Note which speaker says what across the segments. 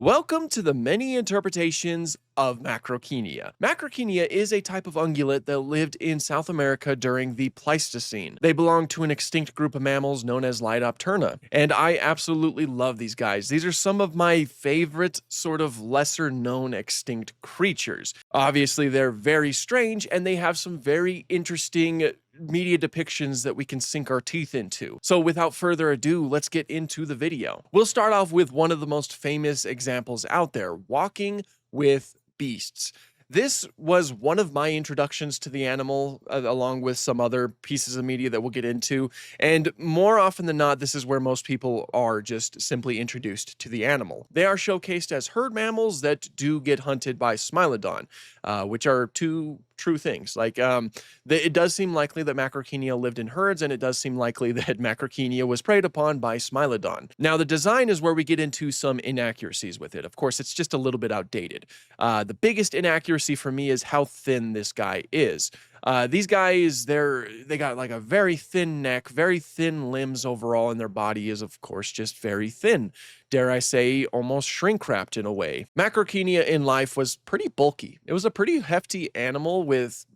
Speaker 1: Welcome to the many interpretations of Macrauchenia. Macrauchenia is a type of ungulate that lived in South America during the Pleistocene. They belong to an extinct group of mammals known as Lydopterna, and I absolutely love these guys. These are some of my favorite sort of lesser known extinct creatures. Obviously, they're very strange and they have some very interesting media depictions that we can sink our teeth into. So without further ado, let's get into the video. We'll start off with one of the most famous examples out there, walking with beasts. This was one of my introductions to the animal, along with some other pieces of media that we'll get into. And more often than not, this is where most people are just simply introduced to the animal. They are showcased as herd mammals that do get hunted by Smilodon, which are two true things. It does seem likely that Macrauchenia lived in herds, and it does seem likely that Macrauchenia was preyed upon by Smilodon. Now, the design is where we get into some inaccuracies with it. Of course, it's just a little bit outdated. The biggest inaccuracy for me is how thin this guy is. These guys, they got like a very thin neck, very thin limbs overall, and their body is, of course, just very thin. Dare I say, almost shrink-wrapped in a way. Macrauchenia in life was pretty bulky. It was a pretty hefty animal with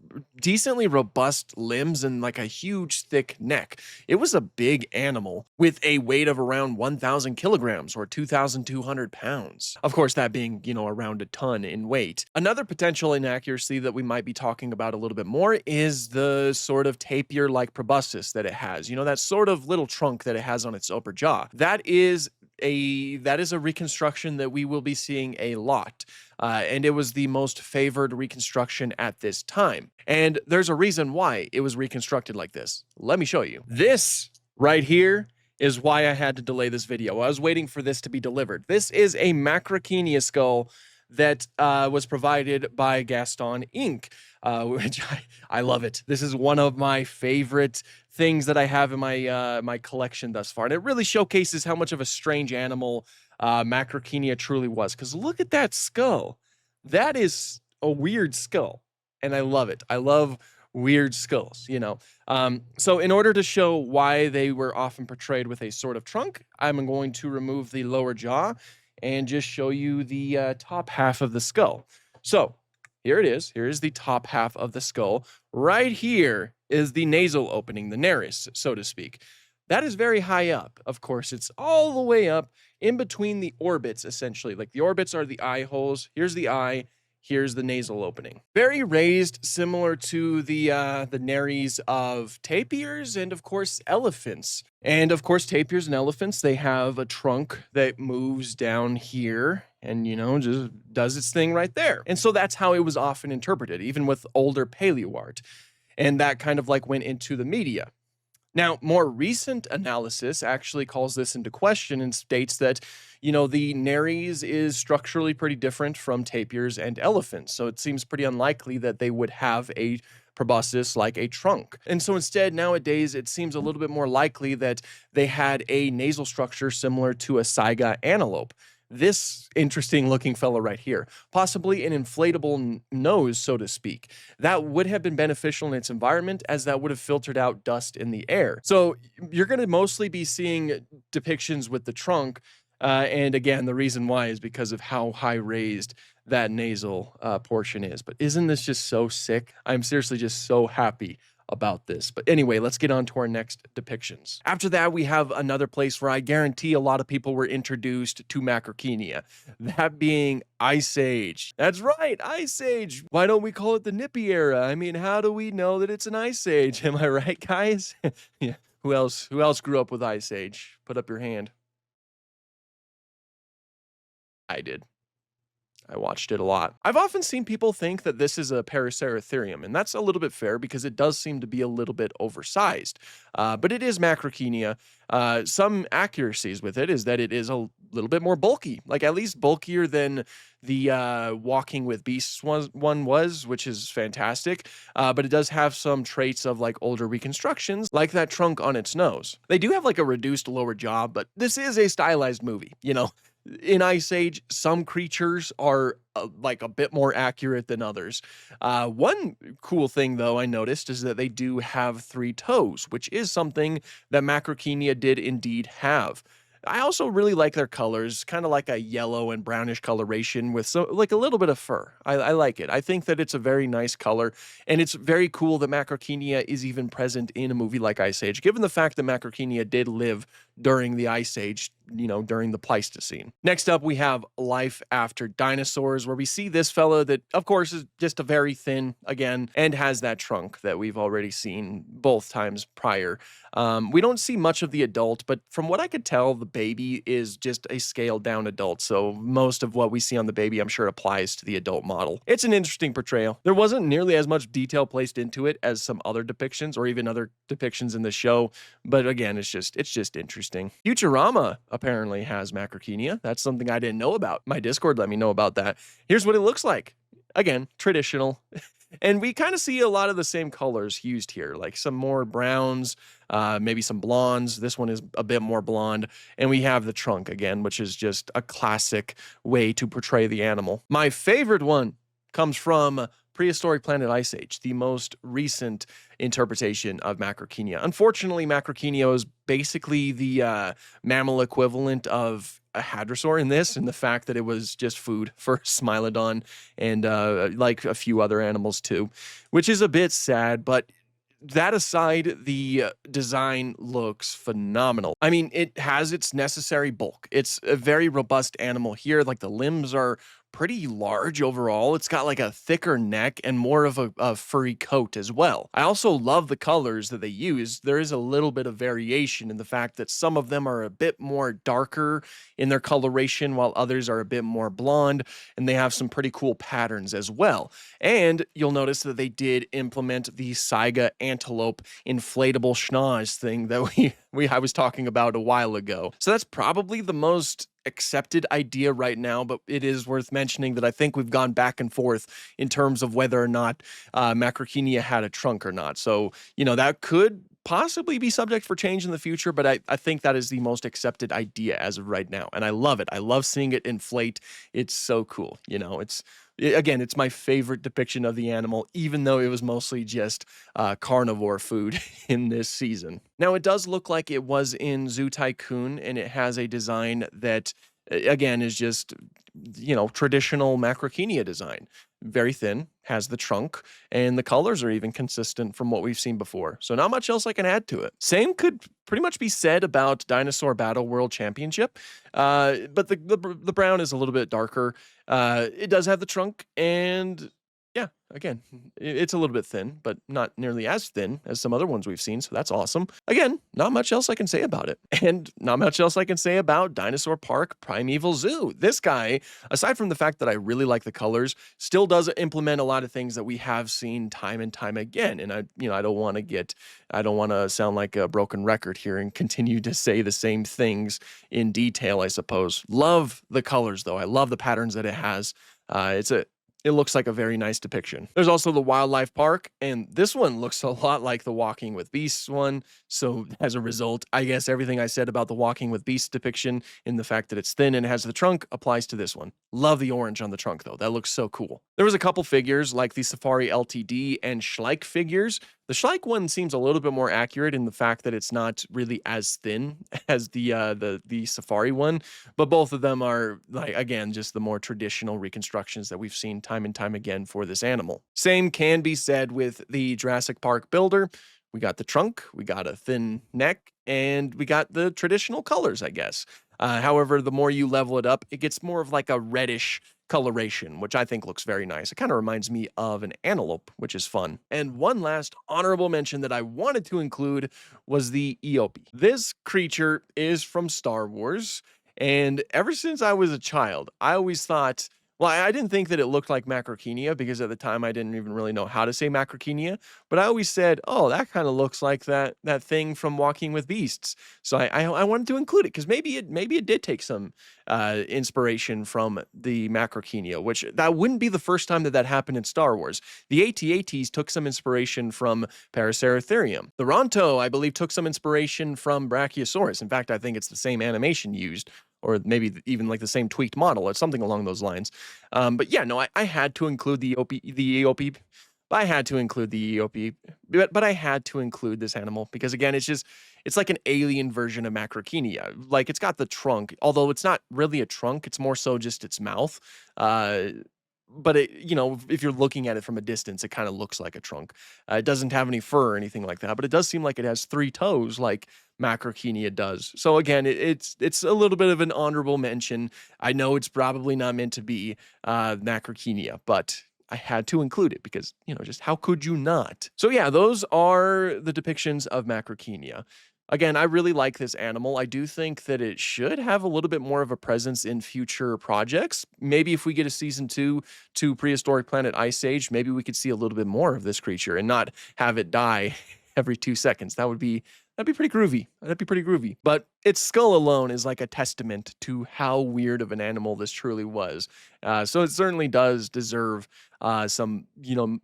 Speaker 1: decently robust limbs and like a huge thick neck. It was a big animal with a weight of around 1,000 kilograms or 2,200 pounds. Of course, that being, around a ton in weight. Another potential inaccuracy that we might be talking about a little bit more is the sort of tapir-like proboscis that it has. That sort of little trunk that it has on its upper jaw. That is a reconstruction that we will be seeing a lot. And it was the most favored reconstruction at this time. And there's a reason why it was reconstructed like this. Let me show you. This right here is why I had to delay this video. I was waiting for this to be delivered. This is a Macrauchenia skull that was provided by Gaston Inc., which I love it. This is one of my favorite things that I have in my collection thus far. And it really showcases how much of a strange animal Macrauchenia truly was. Because look at that skull. That is a weird skull. And I love it. I love weird skulls, So in order to show why they were often portrayed with a sort of trunk, I'm going to remove the lower jaw and just show you the top half of the skull. So here it is. Here is the top half of the skull. Right here is the nasal opening, the nares, so to speak. That is very high up. Of course, it's all the way up in between the orbits, essentially. Like the orbits are the eye holes. Here's the eye. Here's the nasal opening. Very raised, similar to the nares of tapirs and, of course, elephants. And, of course, tapirs and elephants, they have a trunk that moves down here and, just does its thing right there. And so that's how it was often interpreted, even with older paleo art. And that kind of went into the media. Now, more recent analysis actually calls this into question and states that, the nares is structurally pretty different from tapirs and elephants. So it seems pretty unlikely that they would have a proboscis like a trunk. And so instead, nowadays, it seems a little bit more likely that they had a nasal structure similar to a saiga antelope. This interesting looking fellow right here, possibly an inflatable nose, so to speak. That would have been beneficial in its environment as that would have filtered out dust in the air. So you're going to mostly be seeing depictions with the trunk. And again, the reason why is because of how high raised that nasal portion is. But isn't this just so sick? I'm seriously just so happy about this. But anyway, let's get on to our next depictions. After that, we have another place where I guarantee a lot of people were introduced to Macrauchenia, that being Ice Age. That's right, Ice Age. Why don't we call it the Nippy Era? I mean, how do we know that it's an Ice Age? Am I right, guys? Yeah. Who else grew up with Ice Age? Put up your hand. I did. I watched it a lot. I've often seen people think that this is a Paraceratherium, and that's a little bit fair because it does seem to be a little bit oversized. But it is Macrauchenia. Some accuracies with it is that it is a little bit more bulky, like at least bulkier than the Walking with Beasts one was, which is fantastic. But it does have some traits of older reconstructions, like that trunk on its nose. They do have a reduced lower jaw, but this is a stylized movie, In Ice Age, some creatures are a bit more accurate than others. One cool thing, though, I noticed is that they do have 3 toes, which is something that Macrauchenia did indeed have. I also really like their colors, kind of like a yellow and brownish coloration with so like a little bit of fur. I like it. I think that it's a very nice color, and it's very cool that Macrauchenia is even present in a movie like Ice Age, given the fact that Macrauchenia did live during the Ice Age, during the Pleistocene. Next up, we have Life After Dinosaurs, where we see this fellow that, of course, is just a very thin, again, and has that trunk that we've already seen both times prior. We don't see much of the adult, but from what I could tell, the baby is just a scaled down adult. So most of what we see on the baby, I'm sure, applies to the adult model. It's an interesting portrayal. There wasn't nearly as much detail placed into it as some other depictions or even other depictions in the show. But again, it's just interesting. Futurama apparently has Macrauchenia. That's something I didn't know about. My Discord let me know about that. Here's what it looks like. Again, traditional. And we kind of see a lot of the same colors used here, like some more browns, maybe some blondes. This one is a bit more blonde. And we have the trunk again, which is just a classic way to portray the animal. My favorite one comes from Prehistoric Planet Ice Age, the most recent interpretation of Macrauchenia. Unfortunately, Macrauchenia is basically the mammal equivalent of a hadrosaur in this, and the fact that it was just food for Smilodon and like a few other animals too, which is a bit sad, but that aside, the design looks phenomenal. I mean, it has its necessary bulk. It's a very robust animal here. Like the limbs are pretty large overall. It's got like a thicker neck and more of a furry coat as well. I also love the colors that they use. There is a little bit of variation in the fact that some of them are a bit more darker in their coloration while others are a bit more blonde, and they have some pretty cool patterns as well. And you'll notice that they did implement the Saiga antelope inflatable schnoz thing that I was talking about a while ago. So that's probably the most accepted idea right now, but it is worth mentioning that I think we've gone back and forth in terms of whether or not Macrauchenia had a trunk or not. So, that could possibly be subject for change in the future, but I think that is the most accepted idea as of right now. And I love it. I love seeing it inflate. It's so cool. It's my favorite depiction of the animal, even though it was mostly just carnivore food in this season. Now, it does look like it was in Zoo Tycoon, and it has a design that, again, is just, traditional Macrauchenia design. Very thin, has the trunk, and the colors are even consistent from what we've seen before. So not much else I can add to it. Same could pretty much be said about Dinosaur Battle World Championship, but the brown is a little bit darker. It does have the trunk, and yeah, again, it's a little bit thin, but not nearly as thin as some other ones we've seen, so that's awesome. Again, not much else I can say about it. And not much else I can say about Dinosaur Park Primeval Zoo. This guy, aside from the fact that I really like the colors, still does implement a lot of things that we have seen time and time again. And I don't want to sound like a broken record here and continue to say the same things in detail, I suppose. Love the colors, though. I love the patterns that it has. It looks like a very nice depiction. There's also the wildlife park, and this one looks a lot like the Walking with Beasts one. So as a result, I guess everything I said about the Walking with Beasts depiction in the fact that it's thin and has the trunk applies to this one. Love the orange on the trunk though. That looks so cool. There was a couple figures like the Safari LTD and Schleich figures. The Schleich one seems a little bit more accurate in the fact that it's not really as thin as the Safari one, but both of them are, like, again, just the more traditional reconstructions that we've seen time and time again for this animal. Same can be said with the Jurassic Park builder. We got the trunk, we got a thin neck, and we got the traditional colors, I guess. However, the more you level it up, it gets more of like a reddish coloration, which I think looks very nice. It kind of reminds me of an antelope, which is fun. And one last honorable mention that I wanted to include was the Eope. This creature is from Star Wars, and ever since I was a child, I always thought, well, I didn't think that it looked like Macrauchenia because at the time I didn't even really know how to say Macrauchenia, but I always said, oh, that kind of looks like that thing from Walking with Beasts. So I wanted to include it because maybe it did take some inspiration from the Macrauchenia, which that wouldn't be the first time that happened in Star Wars. The AT-ATs took some inspiration from Paraceratherium. The Ronto, I believe, took some inspiration from Brachiosaurus. In fact, I think it's the same animation used, or maybe even like the same tweaked model or something along those lines. But yeah, no, I had to include the Eope. I had to include the Eope, but I had to include this animal because, again, it's It's like an alien version of Macrauchenia. Like, it's got the trunk, although it's not really a trunk, it's more so just its mouth. Uh, but it, if you're looking at it from a distance, it kind of looks like a trunk. It doesn't have any fur or anything like that, but it does seem like it has 3 toes, like Macrauchenia does. So again, it's a little bit of an honorable mention. I know it's probably not meant to be Macrauchenia, but I had to include it because, just how could you not? So yeah, those are the depictions of Macrauchenia. Again, I really like this animal. I do think that it should have a little bit more of a presence in future projects. Maybe if we get a season 2 to Prehistoric Planet Ice Age, maybe we could see a little bit more of this creature and not have it die every 2 seconds. That'd be pretty groovy. That'd be pretty groovy. But its skull alone is like a testament to how weird of an animal this truly was. So it certainly does deserve some,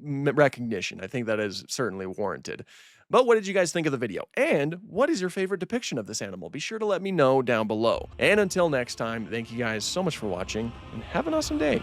Speaker 1: recognition. I think that is certainly warranted. But what did you guys think of the video? And what is your favorite depiction of this animal? Be sure to let me know down below. And until next time, thank you guys so much for watching, and have an awesome day.